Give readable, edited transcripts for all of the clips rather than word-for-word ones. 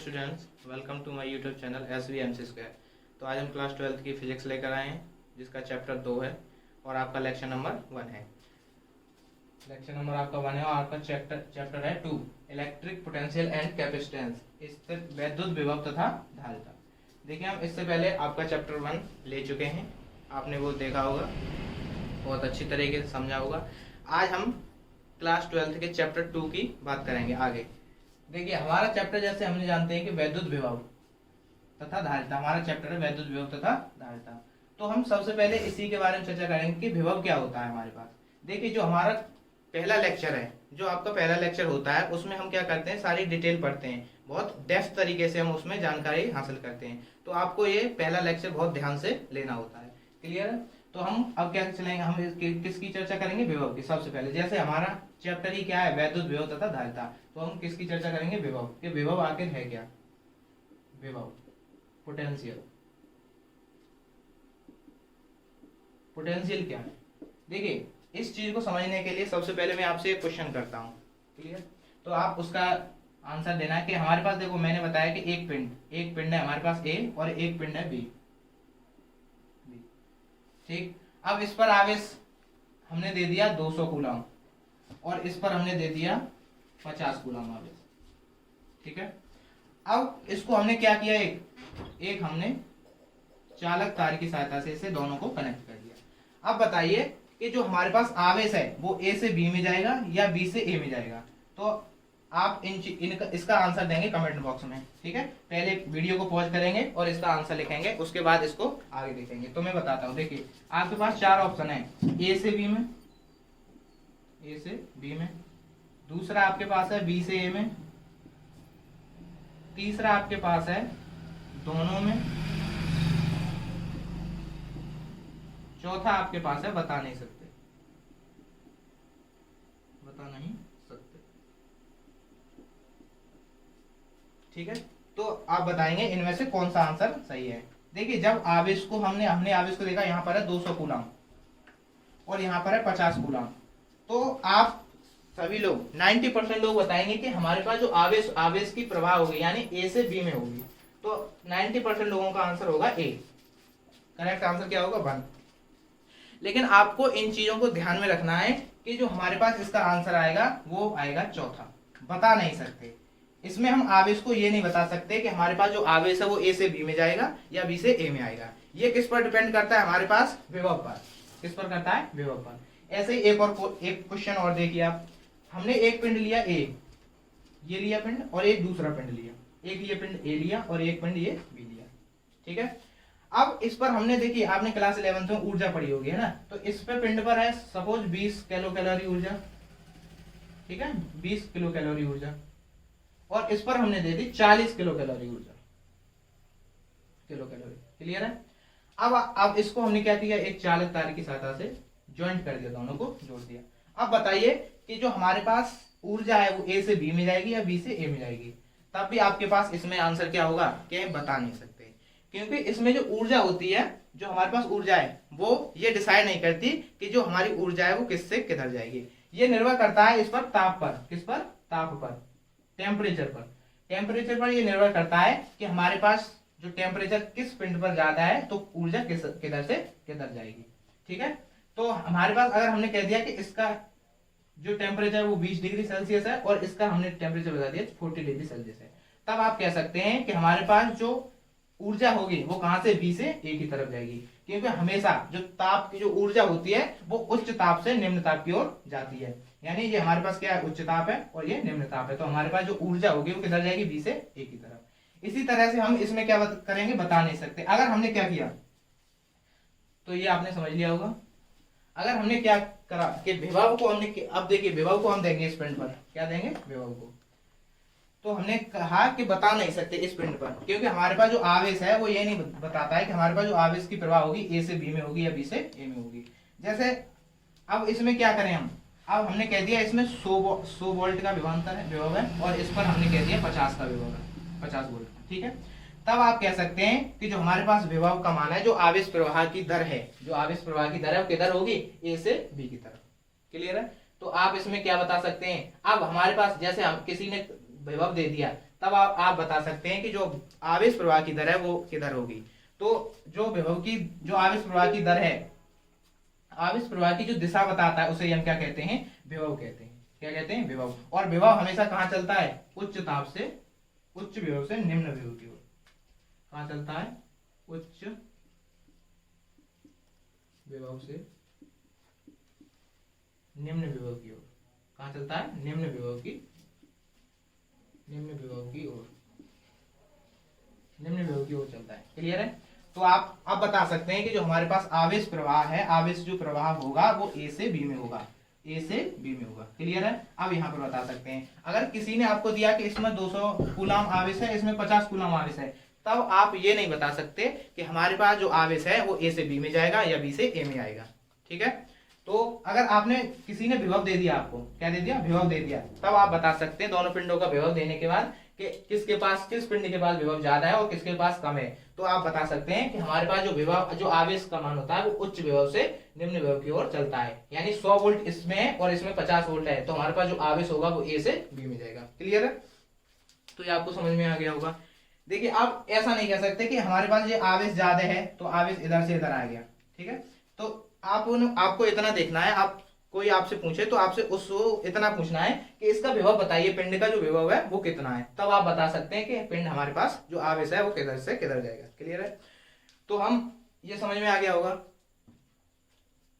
Students, welcome to my YouTube channel SVMC square. तो आज हम क्लास 12th की फिजिक्स लेकर आए हैं, जिसका चैप्टर 2 है और आपका लेक्चर नंबर 1 है। लेक्चर नंबर आपका 1 है और आपका चैप्टर है 2, इलेक्ट्रिक पोटेंशियल एंड कैपेसिटेंस, इससे वैद्युत विभव तथा धारिता। देखिए, हम इससे पहले आपका चैप्टर 1 ले चुके हैं, आपने वो देखा होगा, बहुत अच्छी तरीके से समझा होगा। आज हम क्लास 12th के चैप्टर 2 की बात करेंगे आगे। देखिए, हमारा चैप्टर जैसे हमने जानते हैं कि वैद्युत विभव तथा धारिता, हमारा चैप्टर है वैद्युत विभव तथा धारिता। तो हम सबसे पहले इसी के बारे में चर्चा करेंगे कि विभव क्या होता है हमारे पास। देखिए, जो हमारा पहला लेक्चर है, जो आपका पहला लेक्चर होता है, उसमें हम क्या करते हैं, सारी डिटेल पढ़ते हैं, बहुत डेप्थ तरीके से हम उसमें जानकारी हासिल करते हैं। तो आपको ये पहला लेक्चर बहुत ध्यान से लेना होता है। क्लियर है? तो हम अब क्या चलेंगे, हम किसकी चर्चा करेंगे, विभव की। सबसे पहले जैसे हमारा चैप्टर ही क्या है, वैद्युत विभव तथा धारिता, तो हम किसकी चर्चा करेंगे, विभव के। विभव आखिर है क्या, विभव पोटेंशियल, पोटेंशियल क्या है। देखिए, इस चीज को समझने के लिए सबसे पहले मैं आपसे एक क्वेश्चन करता हूँ। क्लियर? तो आप उसका आंसर देना है कि हमारे पास, देखो मैंने बताया कि एक पिंड है हमारे पास A और एक पिंड है B। ठीक, अब इस पर आवेश हमने दे दिया 200 कूलम और इस पर हमने दे दिया 50 कूलम आवेश। ठीक है, अब इसको हमने क्या किया, एक हमने चालक तार की सहायता से इसे दोनों को कनेक्ट कर दिया। अब बताइए कि जो हमारे पास आवेश है वो A से B में जाएगा या B से A में जाएगा। तो आप इसका आंसर देंगे कमेंट बॉक्स में। ठीक है, पहले वीडियो को पॉज करेंगे और इसका आंसर लिखेंगे, उसके बाद इसको आगे देखेंगे। तो मैं बताता हूँ। देखिए, आपके पास 4 ऑप्शन है, A से B में, A से B में, दूसरा आपके पास है B से A में, तीसरा आपके पास है दोनों में, चौथा आपके पास है बता नहीं सकते, बता नहीं सकते। ठीक है, तो आप बताएंगे इनमें से कौन सा आंसर सही है। देखिए, जब आवेश को हमने आवेश को देखा, यहां पर है 200 कूलम और यहां पर है 50 कूलम, तो आप सभी लोग 90% लोग बताएंगे कि हमारे पास जो आवेश की प्रवाह होगी यानी A से B में होगी। तो 90% लोगों का आंसर होगा A। करेक्ट आंसर क्या होगा, 1। लेकिन आपको इन चीजों को ध्यान में रखना है कि जो हमारे पास इसका आंसर आएगा वो आएगा चौथा, बता नहीं सकते। इसमें हम आवेश को ये नहीं बता सकते कि हमारे पास जो आवेश है वो A से B में जाएगा या B से A में आएगा। ये किस पर डिपेंड करता है, हमारे पास विभव पर। किस पर करता है, विभव पर। ऐसे ही एक क्वेश्चन और देखिए आप। हमने एक पिंड लिया A, ये लिया पिंड, और एक दूसरा पिंड लिया, एक ये पिंड A लिया और एक पिंड ये B लिया। ठीक है, अब इस पर हमने, देखिए आपने क्लास 11th में ऊर्जा पढ़ी होगी, है ना। तो इस पे पिंड पर है सपोज 20 किलो कैलोरी ऊर्जा। ठीक है, 20 किलो कैलोरी ऊर्जा, और इस पर हमने दे दी 40 किलो कैलोरी ऊर्जा, किलो कैलोरी। क्लियर है? अब इसको हमने क्या किया, एक चालक तार की सहायता से ज्वाइंट कर दिया, दोनों को जोड़ दिया। अब बताइए कि जो हमारे पास ऊर्जा है वो A से B में जाएगी या B से A में जाएगी। तब भी आपके पास इसमें आंसर क्या होगा, कि बता नहीं सकते, क्योंकि इसमें जो ऊर्जा होती है, जो हमारे पास ऊर्जा है वो ये डिसाइड नहीं करती कि जो हमारी ऊर्जा है वो किससे किधर जाएगी। ये निर्भर करता है इस पर ताप पर। किस पर, ताप पर, टेम्परेचर पर। टेम्परेचर पर ये निर्भर करता है कि हमारे पास जो टेम्परेचर किस पिंड पर ज्यादा है तो ऊर्जा किधर से किधर जाएगी। ठीक है, तो हमारे पास अगर हमने कह दिया कि इसका जो टेम्परेचर वो 20 डिग्री सेल्सियस है और इसका हमने टेम्परेचर बता दिया 40 डिग्री सेल्सियस है, तब आप कह सकते हैं कि हमारे पास जो ऊर्जा होगी वो कहां से, B से A की तरफ जाएगी। क्योंकि हमेशा जो ताप की जो ऊर्जा होती है वो उच्च ताप से निम्न ताप की ओर जाती है। यानी ये हमारे पास क्या है, उच्च ताप है और ये निम्न ताप है, तो हमारे पास जो ऊर्जा होगी वो किधर जाएगी, B से A की तरफ। इसी तरह से हम इसमें क्या करेंगे, बता नहीं सकते। अगर हमने क्या किया, तो ये आपने समझ लिया होगा। अगर हमने क्या करा कि विभव को हमने, अब देखिए विभव को हम देंगे इस पिंड पर, क्या देंगे, विभव को। तो हमने कहा कि बता नहीं सकते इस पिंड पर, क्योंकि हमारे पास जो आवेश है वो ये नहीं बताता है कि हमारे पास जो आवेश की प्रवाह होगी A से B में होगी या B से A में होगी। जैसे अब इसमें क्या करें हम, अब हमने कह दिया इसमें 100 वोल्ट का विभवांतर है, विभव है, और इस पर हमने कह दिया 50 का विभव है, 50 वोल्ट का। ठीक है, तब आप कह सकते हैं कि जो हमारे पास विभव का मान है, जो आवेश प्रवाह की दर है, जो आवेश प्रवाह की दर है वो किधर होगी, A से B की तरफ। क्लियर है? तो आप इसमें क्या बता सकते हैं, अब हमारे पास जैसे हम किसी ने विभव दे दिया तब आप बता सकते हैं कि जो आवेश प्रवाह की दर है वो किधर होगी। तो जो विभव की जो आवेश प्रवाह की दर है, आवेश प्रवाह की जो दिशा बताता है उसे हम क्या कहते हैं, विभव कहते हैं। क्या कहते हैं, विभव। और विभव हमेशा कहाँ चलता है, उच्च ताप से, उच्च विभव से निम्न विभव की ओर। कहाँ चलता है, उच्च विभव से निम्न विभव की ओर। कहाँ चलता है, निम्न विभव की ओर, निम्न विभव की ओर चलता है। क्लियर है। तो आप बता सकते हैं कि जो हमारे पास आवेश प्रवाह है, आवेश जो प्रवाह होगा वो ए से बी में होगा, ए से बी में होगा। क्लियर है। अब यहाँ पर बता सकते हैं, अगर किसी ने आपको दिया कि इसमें 200 कूलाम आवेश है, इसमें 50 कूलाम आवेश है, तब आप ये नहीं बता सकते कि हमारे पास जो आवेश है वो ए से बी में जाएगा या बी से ए में आएगा। ठीक है। तो अगर आपने किसी ने विभव दे दिया, आपको क्या दे दिया, विभव दे दिया, तब आप बता सकते हैं दोनों पिंडों का विभव देने के बाद कि किसके पास, किस पिंड के पास विभव ज्यादा है और किसके पास कम है। तो आप बता सकते हैं कि हमारे पास जो विभव, जो आवेश का मान होता है वो उच्च विभव से निम्न विभव की ओर चलता है। यानी 100 वोल्ट इसमें है और इसमें 50 वोल्ट है, तो हमारे पास जो आवेश होगा वो ए से बी में जाएगा। क्लियर है। तो ये आपको समझ में आ गया होगा। देखिए आप ऐसा नहीं कह सकते कि हमारे पास ये आवेश ज्यादा है तो आवेश इधर से इधर आ गया। ठीक है। तो आपको इतना देखना है, आप कोई आपसे पूछे तो आपसे उसको इतना पूछना है कि इसका विभव बताइए, पिंड का जो विभव है वो कितना है, तब आप बता सकते हैं कि पिंड हमारे पास जो आवेश है वो किधर से किधर जाएगा। क्लियर है। तो हम ये समझ में आ गया होगा।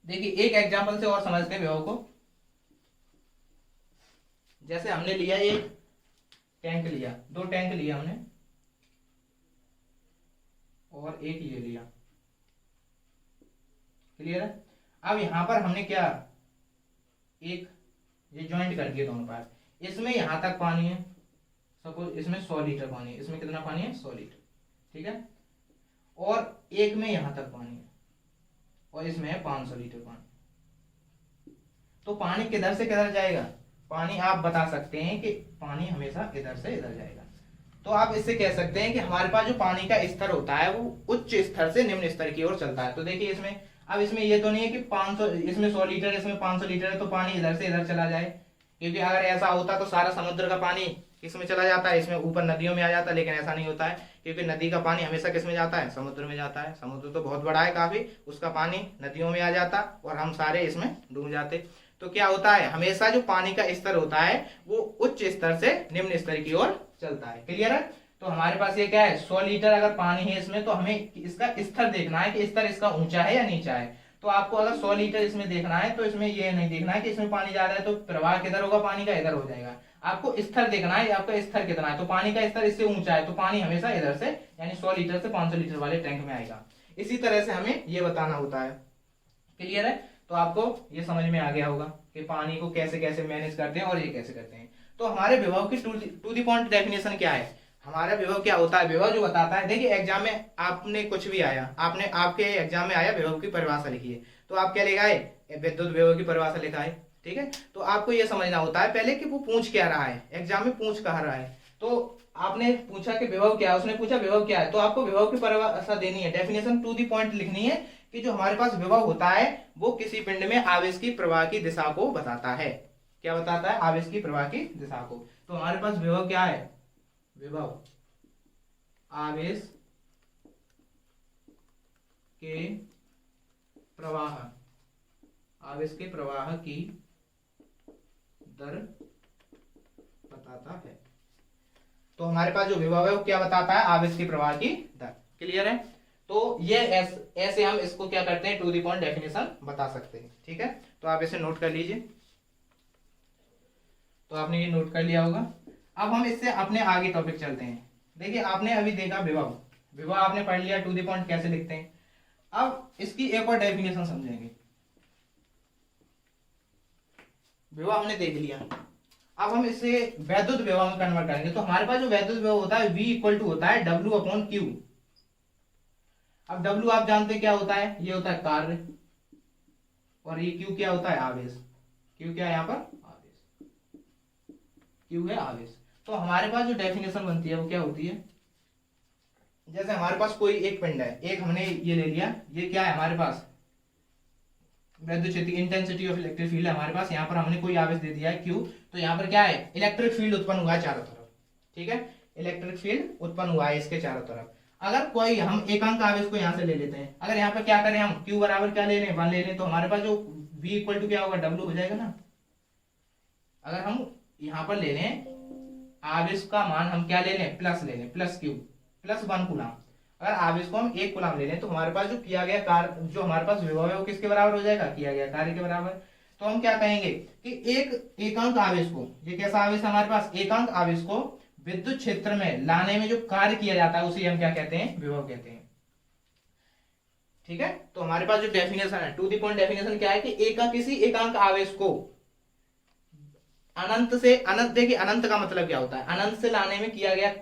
देखिए एक एग्जांपल से और समझते हैं विभव को। जैसे हमने लिया एक टैंक लिया, 2 टैंक लिया हमने और एक ये लिया। क्लियर है। अब यहां पर हमने क्या, एक ये ज्वाइंट कर दिए दोनों पार्ट। इसमें यहां तक पानी है, सपोज इसमें 100 लीटर पानी है, इसमें कितना पानी है, 100 लीटर। ठीक है। और एक में यहां तक पानी है और इसमें है 500 लीटर पानी। तो पानी किधर से किधर जाएगा, पानी आप बता सकते हैं कि पानी हमेशा इधर से इधर जाएगा। तो आप इससे कह सकते हैं कि हमारे पास जो पानी का स्तर होता है वो उच्च स्तर से निम्न स्तर की ओर चलता है। तो देखिए इसमें, अब इसमें ये तो नहीं है कि 500, इसमें 100 लीटर, इसमें 500 लीटर है तो पानी इधर से इधर चला जाए, क्योंकि अगर ऐसा होता तो सारा समुद्र का पानी किसमें चला जाता है, इसमें ऊपर नदियों में आ जाता। लेकिन ऐसा नहीं होता है, क्योंकि नदी का पानी हमेशा किसमें जाता है, समुद्र में जाता है। समुद्र तो बहुत बड़ा है काफी, उसका पानी नदियों में आ जाता और हम सारे इसमें डूब जाते। तो क्या होता है, हमेशा जो पानी का स्तर होता है वो उच्च स्तर से निम्न स्तर की ओर चलता है। क्लियर है। तो हमारे पास ये क्या है, 100 लीटर अगर पानी है इसमें, तो हमें इसका स्तर देखना है कि स्तर इसका ऊंचा है या नीचा है। तो आपको अगर 100 लीटर इसमें देखना है तो इसमें ये नहीं देखना है कि इसमें पानी ज्यादा है तो प्रवाह किधर होगा, पानी का इधर हो जाएगा। आपको स्तर देखना है, आपका स्तर कितना है। तो पानी का स्तर इससे ऊंचा है तो पानी हमेशा इधर से, यानी 100 लीटर से 500 लीटर वाले टैंक में आएगा। इसी तरह से हमें ये बताना होता है। क्लियर है। तो आपको ये समझ में आ गया होगा कि पानी को कैसे कैसे मैनेज करते हैं और ये कैसे करते हैं। तो हमारे विभव की टू दी पॉइंट डेफिनेशन क्या है, हमारा विभव क्या होता है, विभव जो बताता है। देखिए एग्जाम में आपने कुछ भी आया, आपने आपके एग्जाम में आया विभव की परिभाषा लिखी है, तो आप क्या लिखा है, विद्युत विभव की परिभाषा लिखा है। ठीक है। तो आपको ये समझना होता है पहले कि वो पूछ क्या रहा है, एग्जाम में पूछ कहा रहा है। तो आपने पूछा कि विभव क्या है, उसने पूछा विभव क्या है, तो आपको विभव की परिभाषा देनी है, डेफिनेशन टू दी पॉइंट लिखनी है कि जो हमारे पास विभव होता है वो किसी पिंड में आवेश की प्रवाह की दिशा को बताता है। क्या बताता है, आवेश की प्रवाह की दिशा को। तो हमारे पास विभव क्या है, विभव आवेश के प्रवाह, आवेश के प्रवाह की दर बताता है। तो हमारे पास जो विभव है वो क्या बताता है, आवेश के प्रवाह की दर। क्लियर है। तो ये ऐसे हम इसको क्या करते हैं, टू दी पॉइंट डेफिनेशन बता सकते हैं। ठीक है। तो आप इसे नोट कर लीजिए। तो आपने ये नोट कर लिया होगा। अब हम इससे अपने आगे टॉपिक चलते हैं। देखिए आपने अभी देखा विभव, विभव आपने पढ़ लिया, टू दी पॉइंट कैसे लिखते हैं। अब इसकी एक और डेफिनेशन समझेंगे। विभव हमने देख लिया, अब हम इसे वैद्युत विभव में कन्वर्ट करेंगे। तो हमारे पास जो वैद्युत विभव होता है V इक्वल टू होता है W/Q। अब W आप जानते हैं क्या होता है, ये होता है कार्य, और ये Q क्या होता है, आवेश। Q क्या है यहाँ पर, आवेश। Q है आवेश। तो हमारे पास जो डेफिनेशन बनती है वो क्या होती है, जैसे हमारे पास कोई एक पिंड है, एक हमने ये ले लिया, ये क्या है हमारे पास, वैद्युत क्षेत्र, इंटेंसिटी ऑफ इलेक्ट्रिक फील्ड है हमारे पास। यहाँ पर हमने कोई आवेश दे दिया है Q, तो यहाँ पर क्या है, इलेक्ट्रिक फील्ड उत्पन्न हुआ है चारों तरफ। ठीक है। इलेक्ट्रिक फील्ड उत्पन्न हुआ है इसके चारों तरफ। अगर कोई हम एकांक आवेश को यहाँ से ले लेते हैं, अगर यहाँ पर क्या करें हम Q बराबर क्या ले लें 1 ले लें, तो हमारे पास जो V इक्वल टू क्या होगा W हो जाएगा ना। अगर हम यहाँ पर ले लें आवेश का मान हम क्या ले लें प्लस ले लें, प्लस Q प्लस 1 कूलम। अगर आवेश को हम 1 कूलम ले लें तो हमारे पास जो किया गया कार्य, जो हमारे पास विभव है वो किसके बराबर हो जाएगा, किया गया कार्य के बराबर। तो हम क्या कहेंगे कि एक एकांक आवेश को, ये कैसा आवेश है हमारे पास, एकांक आवेश को विद्युत क्षेत्र में लाने में जो कार्य किया जाता है उसे हम क्या कहते हैं, विभव कहते हैं। ठीक है, तो हमारे पास जो डेफिनेशन है, टू द पॉइंट डेफिनेशन क्या है कि किसी एकांक आवेश को अनंत से अनंत, देखिए अनंत का मतलब क्या होता है, अनंत से लाने में किया गया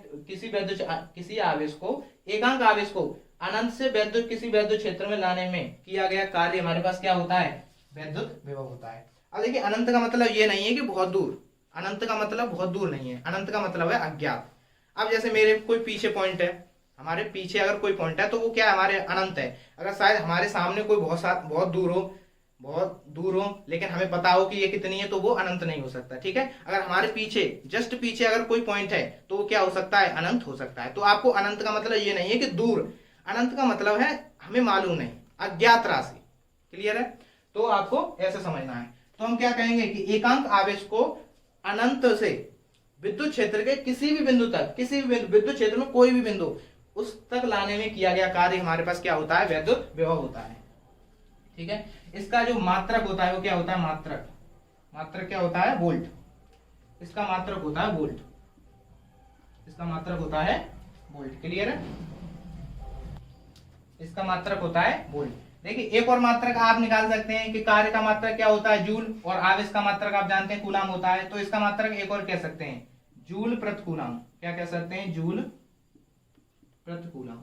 किसी आवेश को, एकांक आवेश को अनंत से किसी विद्युत क्षेत्र में लाने में किया गया कार्य हमारे पास क्या होता है, विद्युत विभव होता है। अब देखिए अनंत का मतलब ये नहीं है कि बहुत दूर, अनंत का मतलब बहुत दूर नहीं है, अनंत का मतलब है अज्ञात। अब जैसे मेरे कोई पीछे पॉइंट है, हमारे पीछे अगर कोई पॉइंट है तो वो क्या है, हमारे अनंत है। अगर शायद हमारे सामने कोई बहुत दूर हो लेकिन हमें पता हो कि ये कितनी है, तो वो अनंत नहीं हो सकता। ठीक है, अगर हमारे पीछे जस्ट पीछे अगर कोई पॉइंट है तो वो क्या हो सकता है, अनंत हो सकता है। तो आपको अनंत का मतलब ये नहीं है कि दूर, अनंत का मतलब है हमें मालूम नहीं, अज्ञात राशि। क्लियर है, तो आपको ऐसे समझना है। तो हम क्या कहेंगे कि एकांक आवेश को अनंत से विद्युत क्षेत्र के किसी भी बिंदु तक, किसी भी विद्युत क्षेत्र में कोई भी बिंदु उस तक लाने में किया गया कार्य हमारे पास क्या होता है, विद्युत विभव होता है। ठीक है, इसका जो मात्रक होता है वो क्या होता है, मात्रक क्या होता है, वोल्ट। इसका मात्रक होता है वोल्ट, इसका मात्रक होता है वोल्ट। क्लियर है, इसका मात्रक होता है वोल्ट। देखिए एक और मात्रक आप निकाल सकते हैं कि कार्य का मात्रक क्या होता है, जूल, और आवेश का मात्रक आप जानते हैं कूलम होता है। तो इसका मात्रक एक और कह सकते हैं, जूल प्रति कूलम। क्या कह सकते हैं, जूल प्रति कूलम।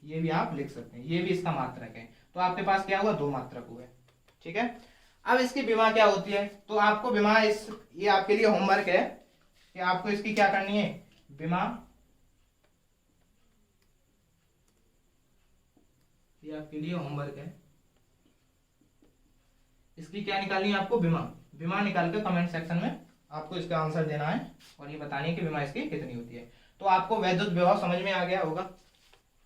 ये भी आप लिख सकते हैं, ये भी इसका मात्रक है। तो आपके पास क्या हुआ, 2 मात्रक हुए। ठीक है, अब इसकी विमा क्या होती है, तो आपको विमा ये आपके लिए होमवर्क है कि आपको इसकी क्या करनी है, विमा, ये आपके लिए होमवर्क है। इसकी क्या निकालनी है आपको, विमा निकाल कर कमेंट सेक्शन में आपको इसका आंसर देना है और ये बतानी है कि विमा इसकी कितनी होती है। तो आपको वैद्युत विभव समझ में आ गया होगा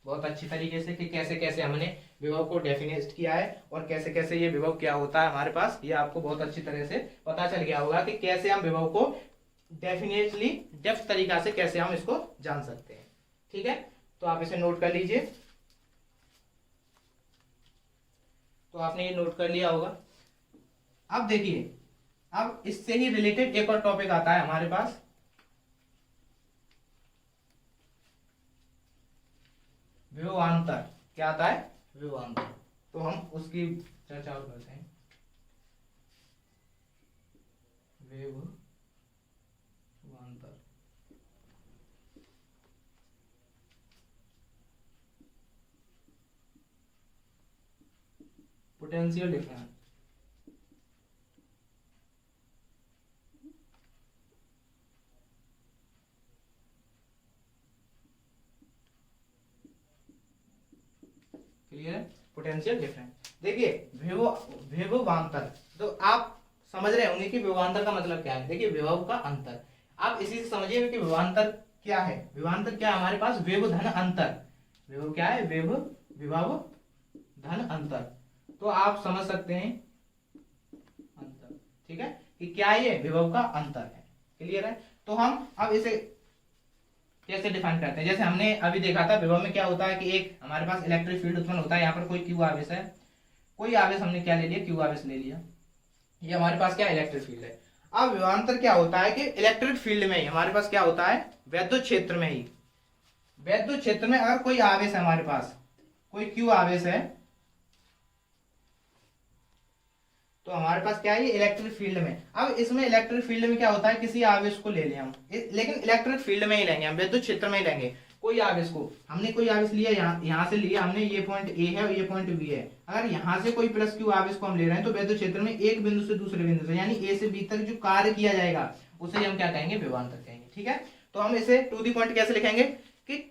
बहुत अच्छी तरीके से कि कैसे कैसे हमने विभव को डेफिनेट किया है और कैसे कैसे ये विभव क्या होता है हमारे पास, ये आपको बहुत अच्छी तरह से पता चल गया होगा कि कैसे हम विभव को डेफिनेटली डेप्थ तरीका से कैसे हम इसको जान सकते हैं। ठीक है, तो आप इसे नोट कर लीजिए। तो आपने ये नोट कर लिया होगा। अब देखिए, अब इससे ही रिलेटेड एक और टॉपिक आता है हमारे पास, विभवांतर। क्या आता है, विभवांतर। तो हम उसकी चर्चा और करते हैं। विभवांतर, पोटेंशियल डिफरेंस। क्लियर है, पोटेंशियल डिफरेंस। देखिए विभवांतर, तो आप समझ रहे होंगे कि विभवांतर का मतलब क्या है। देखिए विभव का अंतर, आप इसी से समझिए कि विभवांतर क्या है। विभवांतर क्या है हमारे पास, विभव धन अंतर। विभव क्या है, विभव धन अंतर। तो आप समझ सकते हैं अंतर। ठीक है, कि क्या ये विभव का अंतर है। क्लियर है, तो हम अब इसे कैसे डिफाइन करते हैं। जैसे हमने अभी देखा था विभव में क्या होता है कि एक हमारे पास इलेक्ट्रिक फील्ड उत्पन्न होता है। यहाँ पर कोई क्यू आवेश है, कोई आवेश हमने क्या ले लिया, क्यू आवेश ले लिया। ये हमारे पास क्या इलेक्ट्रिक फील्ड है। अब विभवांतर क्या होता है कि इलेक्ट्रिक फील्ड में ही हमारे पास क्या होता है, वैद्युत क्षेत्र में ही, वैद्युत क्षेत्र में अगर कोई आवेश है हमारे पास, कोई क्यू आवेश है, तो हमारे पास क्या है, ये इलेक्ट्रिक फील्ड में। अब इसमें इलेक्ट्रिक फील्ड में क्या होता है, किसी आवेश को ले लें हम, लेकिन इलेक्ट्रिक फील्ड में ही लेंगे हम, विद्युत क्षेत्र में ही लेंगे। कोई आवेश को, हमने कोई आवेश लिया, यहाँ से लिया हमने, ये पॉइंट ए है और ये पॉइंट बी है। अगर यहाँ से कोई प्लस क्यू आवेश को हम ले रहे हैं तो विद्युत क्षेत्र में एक बिंदु से दूसरे बिंदु से, यानी ए से बी तक जो कार्य किया जाएगा उसे हम क्या कहेंगे, विभवांतर कहेंगे। ठीक है, तो हम इसे टू दी पॉइंट कैसे लिखेंगे कि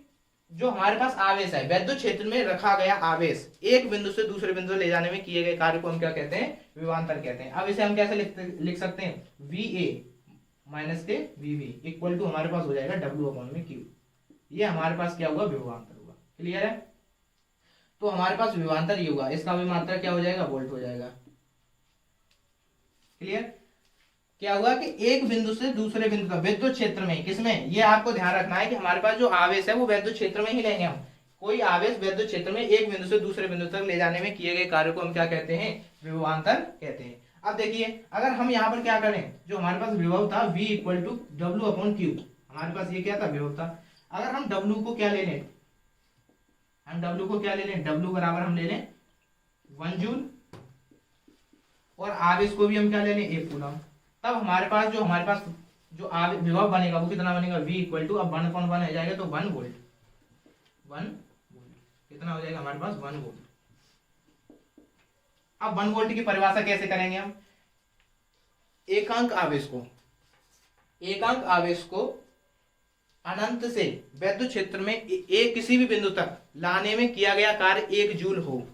जो हमारे पास आवेश है, वैद्युत क्षेत्र में रखा गया आवेश एक बिंदु से दूसरे बिंदु ले जाने में किए गए कार्य को हम क्या कहते हैं, विभवांतर कहते हैं। अब इसे हम कैसे लिख सकते हैं, वी ए माइनस के वीवी इक्वल टू हमारे पास हो जाएगा डब्ल्यू अपॉन में क्यू। ये हमारे पास क्या हुआ, विभवांतर हुआ। क्लियर है? तो हमारे पास विभवांतर ये हुआ, इसका विभवांतर क्या हो जाएगा, वोल्ट हो जाएगा। क्लियर? क्या हुआ कि एक बिंदु से दूसरे बिंदु तक विद्युत क्षेत्र में, किसमें, ये आपको ध्यान रखना है कि हमारे पास जो आवेश है वो विद्युत क्षेत्र में ही लेंगे हम। कोई आवेश विद्युत क्षेत्र में एक बिंदु से दूसरे बिंदु तक ले जाने में किए गए कार्य को हम क्या कहते हैं, विभवांतर कहते हैं। अब देखिए, अगर हम यहाँ पर क्या करें, जो हमारे पास विभव था V equal to W upon Q, हमारे पास ये क्या था, विभव था। अगर हम W को क्या ले लें, W बराबर हम ले लें 1 जूल, और आवेश को भी हम क्या ले लें, 1 कूलम। तब हमारे पास जो विभव बनेगा वो कितना बनेगा, V इक्वल टू, अब 1/1 हो जाएगा तो 1 वोल्ट। कितना हो जाएगा हमारे पास, 1 वोल्ट। अब 1 वोल्ट की परिभाषा कैसे करेंगे हम, एकांक आवेश को अनंत से विद्युत क्षेत्र में एक किसी भी बिंदु तक लाने में किया गया कार्य 1 जूल हो।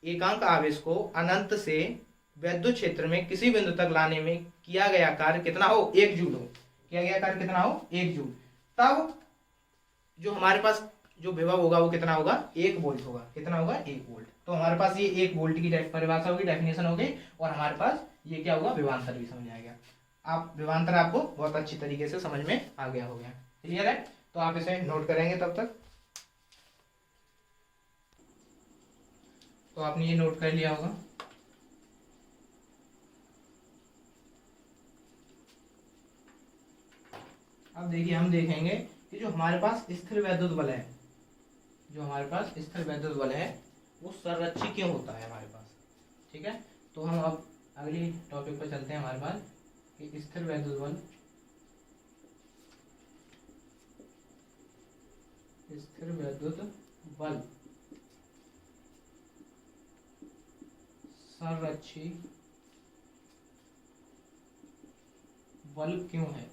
एकांक आवेश को अनंत से विद्युत क्षेत्र में किसी बिंदु तक लाने में किया गया कार्य कितना हो, 1 जूल हो। किया गया कार्य कितना हो, 1 जूल। तब जो हमारे पास जो विभव होगा वो कितना होगा, 1 वोल्ट होगा। कितना होगा, 1 वोल्ट। तो हमारे पास ये 1 वोल्ट की परिभाषा होगी, डेफिनेशन होगी, और हमारे पास ये क्या होगा, विभवांतर भी समझ आ गया। आप विभवांतर आपको बहुत अच्छी तरीके से समझ में आ गया हो गया। क्लियर है? तो आप इसे नोट करेंगे तब तक। तो आपने ये नोट कर लिया होगा। अब देखिए, हम देखेंगे कि जो हमारे पास स्थिर वैद्युत बल है, वो संरक्षी क्यों होता है हमारे पास। ठीक है? तो हम अब अगली टॉपिक पर चलते हैं हमारे पास, कि स्थिर वैद्युत बल संरक्षी बल क्यों है,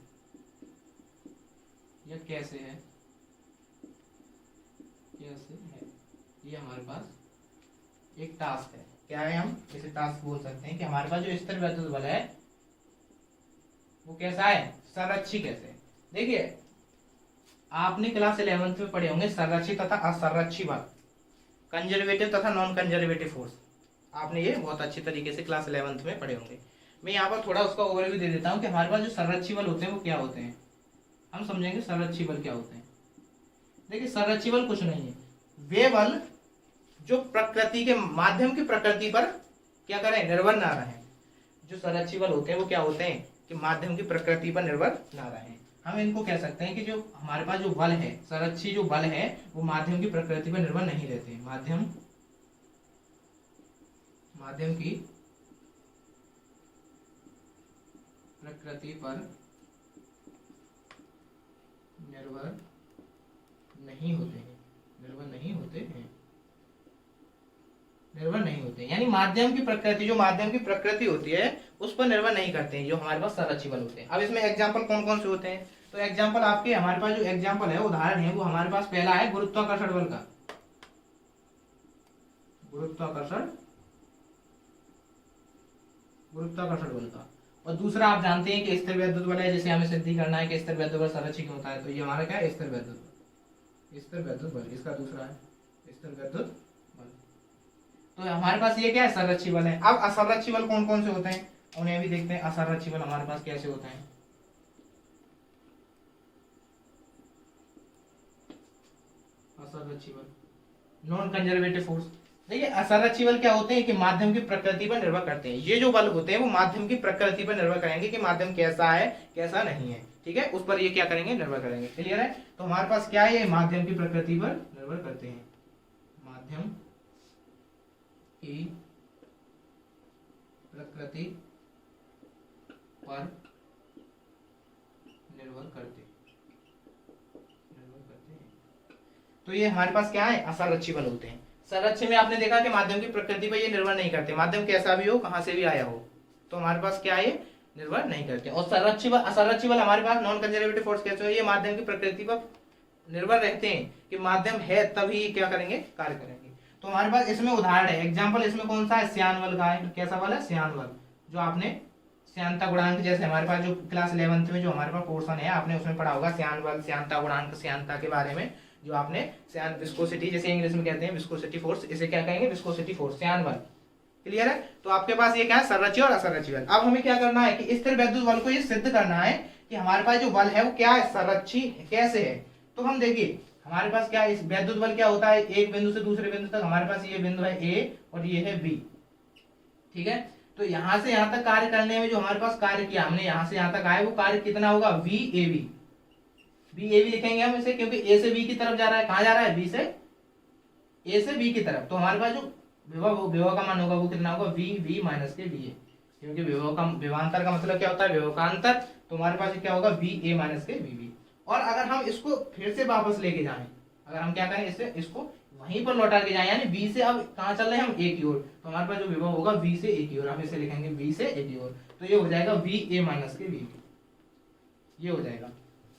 या कैसे है। ये हमारे पास एक टास्क है। क्या है, हम इसे टास्क बोल सकते हैं कि हमारे पास जो स्थिर वैद्युत बल है वो कैसा है, संरक्षी कैसे। देखिए, आपने क्लास 11th में पढ़े होंगे संरक्षी तथा असंरक्षी बल, कंजर्वेटिव तथा नॉन कंजर्वेटिव फोर्स। आपने ये बहुत अच्छी तरीके से क्लास 11th में पढ़े होंगे। मैं यहाँ पर थोड़ा उसका ओवरव्यू दे देता हूँ कि हमारे पास जो संरक्षी बल होते हैं वो क्या होते हैं। हम समझेंगे संरक्षी बल क्या होते हैं। देखिए, संरक्षी बल कुछ नहीं है, वे बल जो प्रकृति के माध्यम की प्रकृति पर क्या करें, निर्भर ना रहे। जो संरक्षी बल होते हैं वो क्या होते हैं कि माध्यम की प्रकृति पर निर्भर ना रहे। हम इनको कह सकते हैं कि जो हमारे पास जो बल है, संरक्षी जो बल है, वो माध्यम की प्रकृति पर निर्भर नहीं रहते। माध्यम की प्रकृति पर निर्भर नहीं होते, यानी माध्यम की प्रकृति, जो माध्यम की प्रकृति होती है उस पर निर्भर नहीं करते हैं जो हमारे पास संरक्षी बल होते हैं। अब इसमें एग्जांपल कौन कौन से होते हैं, तो एग्जांपल आपके हमारे पास जो एग्जांपल है, उदाहरण है, वो हमारे पास पहला है गुरुत्वाकर्षण बल का। गुरुत्वाकर्षण बल का। और दूसरा आप जानते हैं कि स्थिर वैद्युत बल है, जैसे हमें सिद्ध करना है कि स्थिर वैद्युत बल संरक्षी क्यों होता है, तो ये हमारा क्या है, स्थिर वैद्युत बल। इसका दूसरा है स्थिर वैद्युत बल। तो हमारे पास ये क्या है, संरक्षी बल है। अब असंरक्षी बल कौन कौन से होते हैं, उन्हें भी देखते हैं। असंरक्षी बल हमारे पास कैसे होते हैं। असंरक्षी बल, नॉन कंजर्वेटिव फोर्स। देखिए, असंरक्षी बल क्या होते हैं कि माध्यम की प्रकृति पर निर्भर करते हैं। ये जो बल होते हैं वो माध्यम की प्रकृति पर निर्भर करेंगे कि माध्यम कैसा है कैसा नहीं है। ठीक है, उस पर ये क्या करेंगे, निर्भर करेंगे। क्लियर है? तो हमारे पास क्या है, ये माध्यम की प्रकृति पर निर्भर करते हैं। माध्यम की प्रकृति पर निर्भर करते हैं। तो ये हमारे पास क्या है, असंरक्षी बल होते हैं। संरक्षी में आपने देखा कि माध्यम की प्रकृति पर ये निर्भर नहीं करते, माध्यम कैसा भी हो, कहां से भी आया हो, तो हमारे पास क्या है, निर्भर नहीं करते। और असंरक्षी बल हमारे पास नॉन कंजर्वेटिव फोर्स कैसे हो, ये माध्यम की प्रकृति पर निर्भर रहते हैं कि माध्यम है तभी क्या करेंगे, कार्य करेंगे। तो हमारे पास इसमें उदाहरण है, एग्जाम्पल इसमें कौन सा है, श्यान बल का है। कैसा बल है, श्यान बल, जो आपने श्यानता गुणांक, जैसे हमारे पास जो क्लास 11th में जो हमारे पास पोर्शन है आपने उसमें पढ़ा होगा श्यान बल, श्यानता गुणांक, श्यानता के बारे में जो आपने श्यान विस्कोसिटी, जैसे इंग्लिश में कहते हैं विस्कोसिटी फोर्स, इसे क्या कहेंगे विस्कोसिटी फोर्स, श्यान बल। क्लियर है। तो आपके पास ये क्या है संरक्षी और असंरक्षी बल। अब हमें क्या करना है कि स्थिर वैद्युत बल को ये सिद्ध करना है कि हमारे पास जो बल है वो क्या है संरक्षी कैसे है। तो हम देखिए हमारे पास क्या है, इस वैद्युत बल क्या होता है, एक बिंदु से दूसरे बिंदु तक हमारे पास ये बिंदु है ए और ये है बी, ठीक है। तो यहां से यहां तक कार्य करने में जो हमारे पास कार्य किया हमने, यहां से यहां तक आए वो कार्य कितना होगा V A B, B A B लिखेंगे हम इसे, क्योंकि ए से बी की तरफ जा रहा है, कहां जा रहा है बी से ए से बी की तरफ। तो हमारे पास जो विभव का मान होगा वो कितना होगा वी वी माइनस के वी ए, क्योंकि विभवांतर का मतलब क्या होता है विभव का अंतर। तो हमारे पास क्या होगा वी ए माइनस के वी बी। और अगर हम इसको फिर से वापस लेके जाएं, अगर हम क्या करें इससे इसको वहीं पर लौटा के जाए, यानी बी से अब कहां चल रहे हैं हम ए की ओर, तो हमारे पास जो विभव होगा बी से ए की ओर, हम इसे लिखेंगे बी से ए की ओर। तो ये हो जाएगा वी ए माइनस के वी बी, ये हो जाएगा,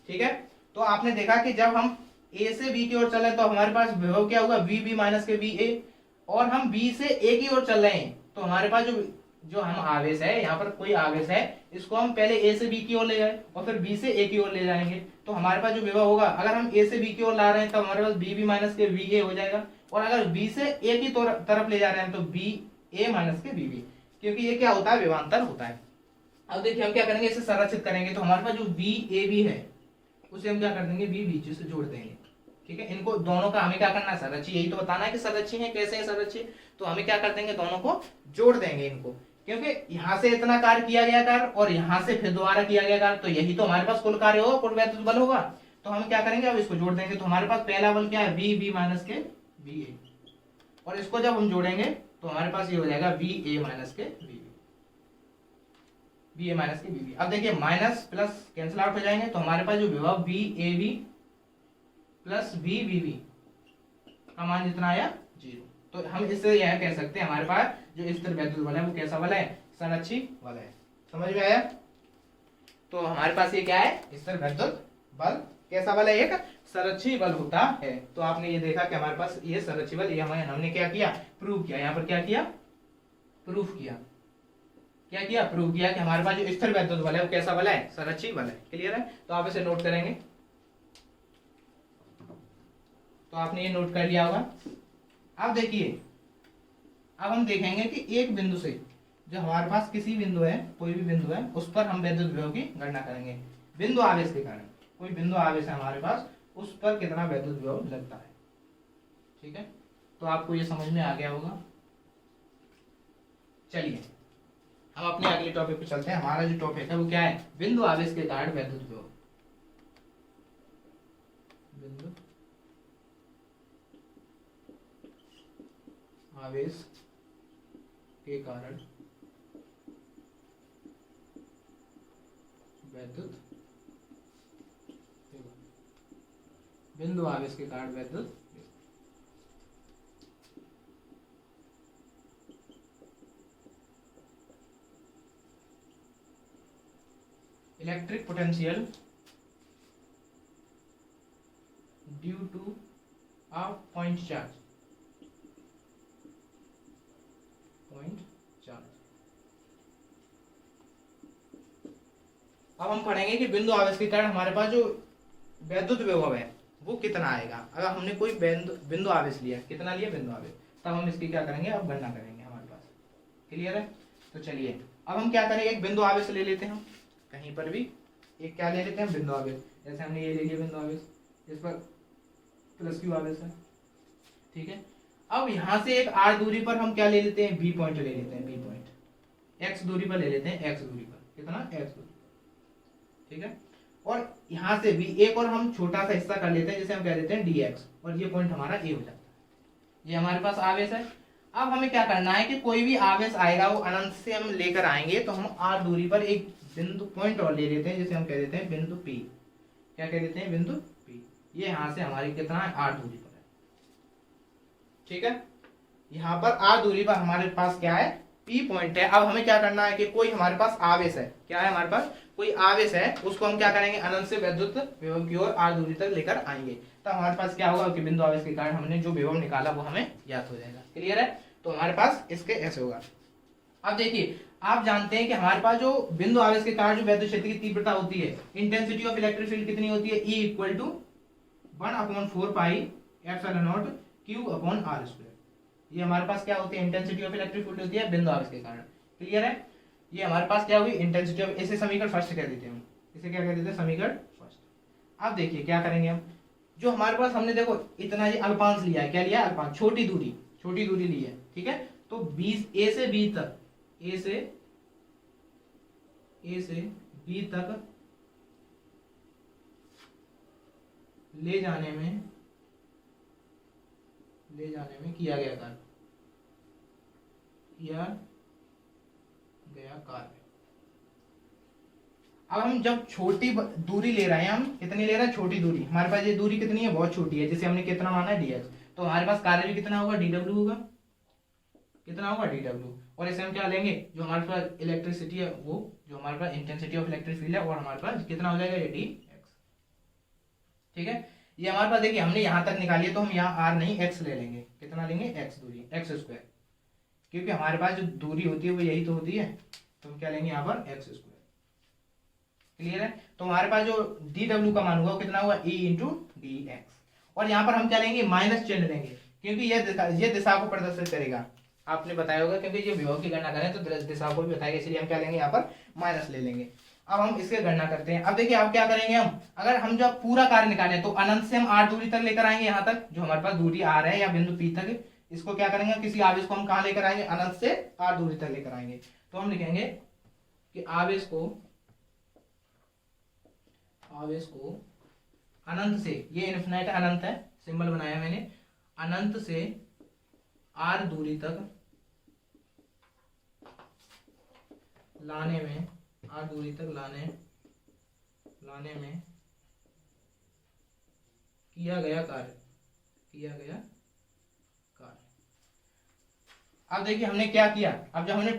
ठीक है। तो आपने देखा कि जब हम ए से बी की ओर चले तो हमारे पास विभव क्या होगा वी बी माइनस के वी ए, और हम बी से ए की ओर चल रहे हैं तो हमारे पास जो हम आवेश है, यहाँ पर कोई आवेश है, इसको हम पहले ए से बी की ओर ले जाए और फिर बी से ए की ओर ले जाएंगे। तो हमारे पास जो विभव होगा, अगर हम ए से बी की ओर ला रहे हैं तो हमारे पास बी बी माइनस के वी ए हो जाएगा, और अगर बी से ए की तरफ ले जा रहे हैं तो बी ए माइनस के बी बी, क्योंकि ये क्या होता है विभवांतर होता है। अब देखिए हम क्या करेंगे, इसे संरक्षित करेंगे। तो हमारे पास जो वी ए बी है उसे हम क्या कर देंगे बी बीच से जोड़ देंगे, ठीक है। इनको दोनों का हमें क्या करना है संरक्षी, यही तो बताना है कि संरक्षी है कैसे है संरक्षी। तो हमें क्या कर देंगे दोनों को जोड़ देंगे इनको, क्योंकि यहाँ से इतना कार्य किया गया कार्य और यहाँ से फिर दोबारा किया गया कार्य, तो यही तो हमारे पास कुल कार्य होगा, कुल वैद्युत बल होगा। तो हम क्या करेंगे अब इसको जोड़ देंगे। तो हमारे पास पहला बल क्या है वी बी माइनस के वी ए, और इसको जब हम जोड़ेंगे तो हमारे पास ये हो जाएगा वी ए माइनस के V B, V A minus के वी बी। अब देखिए माइनस प्लस कैंसिल आउट हो जाएंगे, तो हमारे पास जो विभव V A B plus V V B का मान जितना आया 0। तो हम इससे यह कह सकते हैं हमारे पास जो स्थिर वैद्युत बल है वो कैसा बल है संरक्षी बल है। समझ में आया। तो हमारे पास ये क्या है स्थिर वैद्युत बल कैसा बल है, एक संरक्षी बल होता है। तो आपने ये देखा कि हमारे पास ये संरक्षी बल, ये हमने क्या किया प्रूव किया, यहाँ पर क्या किया प्रूफ किया, क्या किया प्रूव किया कि हमारे पास जो स्थिर वैद्युत बल है वो कैसा बल है संरक्षी बल है। क्लियर है। तो आप इसे नोट करेंगे, तो आपने ये नोट कर लिया होगा। अब देखिए अब हम देखेंगे कि एक बिंदु से जो हमारे पास किसी बिंदु है, कोई भी बिंदु है, उस पर हम वैद्युत विभव की गणना करेंगे बिंदु आवेश के कारण। कोई बिंदु आवेश है हमारे पास, उस पर कितना वैद्युत विभव लगता है, ठीक है। तो आपको ये समझ में आ गया होगा। चलिए हम अपने अगले टॉपिक पे चलते हैं। हमारा जो टॉपिक है वो क्या है बिंदु आवेश के कारण वैद्युत विभव। बिंदु आवेश के कारण वैद्युत, बिंदु आवेश के कारण वैद्युत। Electric potential due to a point charge, अब हम पढ़ेंगे कि बिंदु आवेश के कारण हमारे पास जो वैद्युत विभव है वो कितना आएगा। अगर हमने कोई बिंदु आवेश लिया, कितना लिया बिंदु आवेश, तब हम इसकी क्या करेंगे अब गणना करेंगे हमारे पास। क्लियर है। तो चलिए अब हम क्या करेंगे, एक बिंदु आवेश ले लेते हैं हम कहीं पर भी, एक क्या ले लेते हैं बिंदु आवेश। जैसे हमने ये ले लिया बिंदु आवेश, इस पर प्लस क्यू आवेश है, ठीक है। अब यहाँ से एक आर दूरी पर हम क्या ले लेते हैं बी पॉइंट ले लेते हैं, बी पॉइंट एक्स दूरी पर ले लेते हैं, एक्स दूरी पर कितना एक्स दूरी, ठीक है। और यहाँ से भी एक और हम छोटा सा हिस्सा कर लेते हैं जिसे हम कह देते हैं dx, और ये पॉइंट हमारा ए हो जाता है। ये हमारे पास आवेश है। अब हमें क्या करना है कि कोई भी आवेश आएगा वो अनंत से हम लेकर आएंगे, तो हम आर दूरी पर एक बिंदु पॉइंट और ले लेते हैं जिसे हम कह देते हैं बिंदु P। क्या कह देते हैं बिंदु P। ये यहाँ से हमारी कितना है आर दूरी पर है, ठीक है। यहाँ पर आर दूरी पर हमारे पास क्या है P पॉइंट है। अब हमें क्या करना है कि कोई हमारे पास आवेश है, क्या है हमारे पास कोई आवेश है, उसको हम क्या करेंगे अनंत से वैद्युत विभव की ओर आर दूरी तक लेकर आएंगे। तो हमारे पास क्या होगा कि बिंदु आवेश के कारण हमने जो विभव निकाला वो हमें ज्ञात हो जाएगा। क्लियर है। तो हमारे पास इसके ऐसे होगा अब देखिए, आप जानते हैं कि हमारे पास जो बिंदु आवेश के कारण जो वैद्युत क्षेत्र की तीव्रता होती है, इंटेंसिटी ऑफ इलेक्ट्रिक फील्ड कितनी होती है, E equal to 1/4 pi epsilon naught Q upon R square. ये हमारे पास क्या होती है, इंटेंसिटी ऑफ इलेक्ट्रिक फील्ड होती है बिंदु आवेश के कारण। क्लियर है? ये हमारे पास क्या हुई, इंटेंसिटी ऑफ, इसे समीकरण फर्स्ट कह देते हैं हम, इसे क्या कह देते हैं, समीकरण फर्स्ट। अब देखिए क्या करेंगे हम, जो हमारे पास हमने देखो इतना ही अल्पांश लिया है, क्या लिया है, अल्पांश, छोटी दूरी ली है, ठीक है। तो 20 ए से बी तक, ए से बी तक ले जाने में किया गया कार्य। अब हम जब छोटी दूरी ले रहे हैं, हम कितनी ले रहे हैं, छोटी दूरी, हमारे पास ये दूरी कितनी है, बहुत छोटी है, जिसे हमने कितना माना है, dx। तो हमारे पास कार्य भी कितना होगा, dw होगा, कितना होगा, dw। और इसे हम क्या लेंगे, जो हमारे पास इलेक्ट्रिसिटी है, वो जो हमारे पास इंटेंसिटी ऑफ इलेक्ट्रिक फील्ड है, और हमारे पास कितना हो जाएगा, ये dx। ठीक है, ये हमारे पास देखिए हमने यहां तक निकाली है, तो हम यहाँ r नहीं x ले लेंगे, कितना लेंगे, x दूरी, x स्क्वायर, क्योंकि हमारे पास जो दूरी होती है वो यही तो होती है, तो हम क्या लेंगे यहाँ पर, x स्क्वायर। क्लियर है? तो हमारे पास जो dw का मान हुआ वो कितना हुआ, E इंटू डी एक्स। और यहाँ पर हम क्या लेंगे, माइनस चिन्ह लेंगे, क्योंकि ये दिशा को प्रदर्शित करेगा, आपने बताया होगा, क्योंकि ये विभव की गणना करें तो दिशा को भी बताएगा, इसलिए हम क्या लेंगे, यहाँ पर माइनस ले लेंगे। अब हम इसके गणना करते हैं। अब देखिए अब क्या करेंगे हम, अगर हम जब पूरा कार्य निकालें तो अनंत से हम r दूरी तक लेकर आएंगे, यहाँ तक जो हमारे पास दूरी r है, या बिंदु P तक, इसको क्या करेंगे, किसी आवेश को हम कहाँ लेकर आएंगे, अनंत से r दूरी तक लेकर आएंगे। तो हम लिखेंगे कि आवेश को अनंत से, ये इनफिनाइट अनंत है, सिंबल बनाया मैंने, अनंत से r दूरी तक लाने में, r दूरी तक लाने में किया गया कार्य। अब देखिए हमने क्या किया, अब जब हमने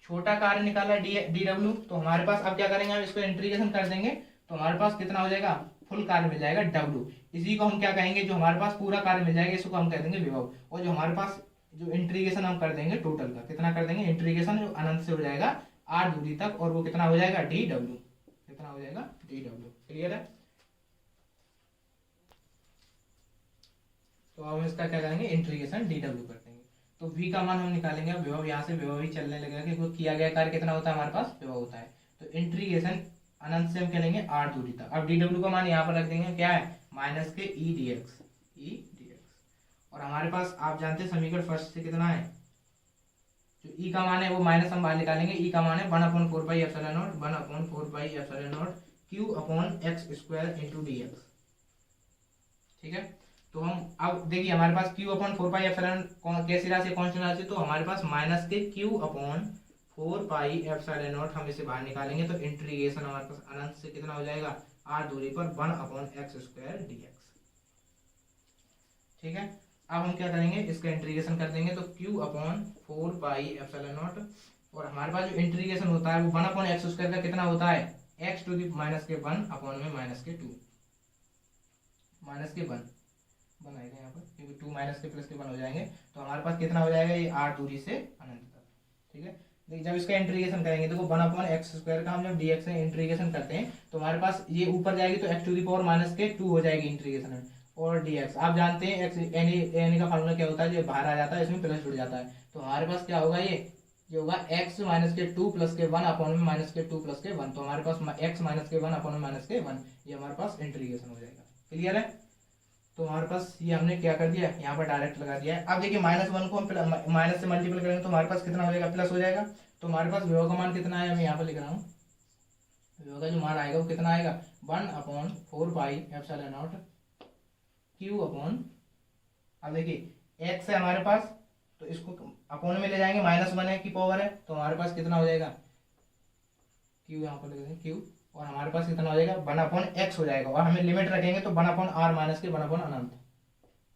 छोटा कार्य निकाला dw, तो हमारे पास अब क्या करेंगे, हम इसको इंटीग्रेशन कर देंगे, तो हमारे पास कितना हो जाएगा, फुल कार्य मिल जाएगा w। इसी को हम क्या कहेंगे, जो हमारे पास पूरा कार्य मिल जाएगा, इसको हम कह देंगे विभव। और जो हमारे पास जो इंटीग्रेशन हम कर देंगे टोटल का, कितना कर देंगे इंटीग्रेशन, जो अनंत से हो जाएगा r दूरी तक, और वो कितना हो जाएगा, dw, कितना हो जाएगा, dw। क्लियर है? तो अब हम इसका क्या करेंगे, इंटीग्रेशन dw कर देंगे। तो v का मान हम निकालेंगे, अब विभव, यहाँ से विभव ही चलने लगेगा, क्योंकि किया गया कार्य कितना होता है, हमारे पास विभव होता है। तो इंटीग्रेशन अनंत से हम क्या लेंगे, r दूरी तक। अब dw का मान यहाँ पर रख देंगे, क्या है, माइनस के e dx। और हमारे पास आप जानते हैं समीकरण फर्स्ट से कितना है, जो e का मान है वो माइनस हम बाहर निकालेंगे, e का मान है 1/4 pi epsilon not, 1/4 pi epsilon naught q upon x square into dx। ठीक है, तो हम अब देखिए हमारे पास q अपॉन 4 पाई एप्सिलॉन कैसी राशि, कांस्टेंट राशि, तो हमारे पास माइनस के q upon 4 pi epsilon not हम इसे बाहर निकालेंगे, तो इंटीग्रेशन हमारे पास अनंत से कितना हो जाएगा, r दूरी पर 1/x स्क्वायर dx। ठीक है, अब हम क्या करेंगे, इसका इंटीग्रेशन कर देंगे, तो q upon 4 pi epsilon not, और हमारे पास जो इंटीग्रेशन होता है वो 1/x स्क्वायर का कितना होता है, x टू दी माइनस के 1 अपॉन में माइनस के 2, माइनस के 1 बनाएगा यहाँ पर, क्योंकि 2 माइनस के प्लस के 1 हो जाएंगे, तो हमारे पास कितना हो जाएगा, ये r दूरी से अनंत तक। ठीक है, देखिए जब इसका इंटीग्रेशन करेंगे, देखो 1/x स्क्वायर का हम जब dx से इंटीग्रेशन करते हैं, तो हमारे पास ये ऊपर जाएगी, तो x to the power minus के 2 हो जाएगी इंटीग्रेशन में, और dx आप जानते हैं x एनी का फार्मूला क्या होता है, जो बाहर आ जाता है इसमें प्लस जुड़ जाता है, तो हमारे पास क्या होगा, ये होगा x माइनस के 2 प्लस के 1 अपॉन में माइनस के 2 प्लस के 1, तो हमारे पास x माइनस के 1 अपॉन में माइनस के 1, ये हमारे पास इंटीग्रेशन हो जाएगा। क्लियर है? तो हमारे पास ये हमने क्या कर दिया, यहाँ पर डायरेक्ट लगा दिया है। अब देखिए -1 को हम माइनस से मल्टीपल करेंगे, तो हमारे पास कितना हो जाएगा, प्लस हो जाएगा। तो हमारे पास विभव का मान कितना है, मैं यहाँ पर लिख रहा हूँ, विभव का जो मान आएगा वो कितना आएगा, 1/4 pi epsilon naught q upon, अब देखिए x है हमारे पास, तो इसको अपॉन में ले जाएंगे, -1 है की पावर है, तो हमारे पास कितना हो जाएगा, q यहाँ पर लिख देंगे q, और हमारे पास कितना हो जाएगा, 1/x हो जाएगा, और हमें लिमिट रखेंगे तो 1/r माइनस के 1/अनंत,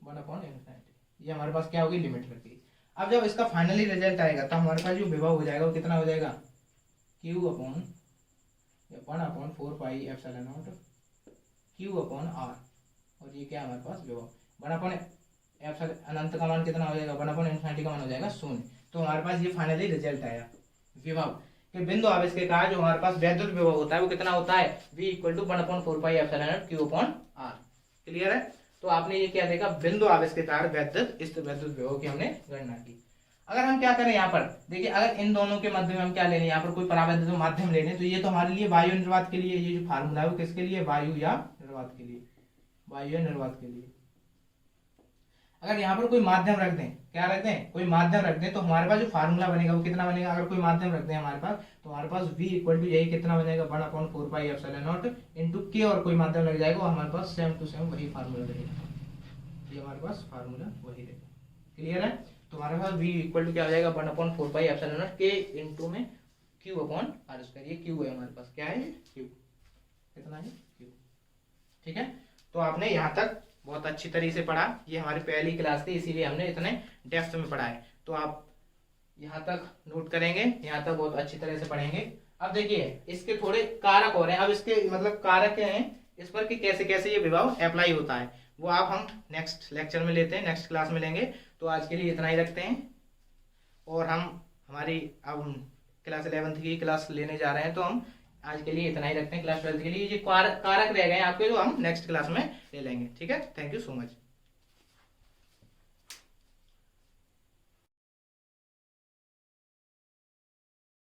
1/इनफिनिटी, ये हमारे पास क्या होगी, लिमिट रखी। अब जब इसका फाइनली रिजल्ट आएगा, तो हमारे पास जो विभव हो जाएगा वो कितना हो जाएगा, q upon 1/4 pi epsilon naught q upon r, और ये क्या हमारे पास विभव 1/एप्सिलॉन अनंत का मान कितना हो जाएगा, 1/इनफिनिटी का मान हो जाएगा 0। तो हमारे पास ये फाइनली रिजल्ट आया। विभव कि बिंदु आवेश के कारण जो हमारे पास वैद्युत विभव होता है वो कितना होता है, V equal to 1/4πε Q upon R। Clear है। तो आपने ये क्या देखा, बिंदु आवेश के कारण इस वैद्युत विभव की हमने गणना की। अगर हम क्या करें यहाँ पर देखिए, अगर इन दोनों के मध्य में हम क्या लेने, यहाँ पर कोई परावैद्युत माध्यम लेने, तो ये तो हमारे लिए वायु निर्वात के लिए, ये जो फार्मूला है वो किसके लिए, वायु या निर्वात के लिए, वायु या निर्वात के लिए। अगर यहाँ पर कोई माध्यम रख दें, क्या रख दें, कोई माध्यम रख दें, तो हमारे पास जो फार्मूला बनेगा वो कितना बनेगा, अगर कोई माध्यम रख दें हमारे पास, तो हमारे पास V इक्वल टू यही कितना बनेगा 1/4πε0 इंटू K, और कोई माध्यम लग जाएगा, हमारे पास सेम टू सेम वही फार्मूला रहेगा, ये हमारे पास फार्मूला वही रहेगा। क्लियर है। तो हमारे पास V इक्वल टू क्या हो जाएगा 1/4πε0 K इंटू में Q अपॉन R स्क्वायर, ये Q है हमारे पास, क्या है Q, कितना है Q। ठीक है। तो आपने यहाँ तक बहुत अच्छी तरीके से पढ़ा, ये हमारी पहली क्लास थी इसीलिए हमने इतने डेप्थ में पढ़ा है। तो आप यहाँ तक नोट करेंगे, यहाँ तक बहुत अच्छी तरह से पढ़ेंगे। अब देखिए इसके थोड़े कारक हो रहे हैं, अब इसके मतलब कारक क्या हैं इस पर कि कैसे कैसे ये विभव अप्लाई होता है, वो आप हम नेक्स्ट लेक्चर में लेते हैं, नेक्स्ट क्लास में लेंगे। तो आज के लिए इतना ही रखते हैं, और हम हमारी अब क्लास 11th की क्लास लेने जा रहे हैं, तो हम आज के लिए इतना ही रखते हैं। क्लास 12th के लिए ये कारक रह गए आपके, जो हम नेक्स्ट क्लास में ले लेंगे। ठीक है, थैंक यू सो मच।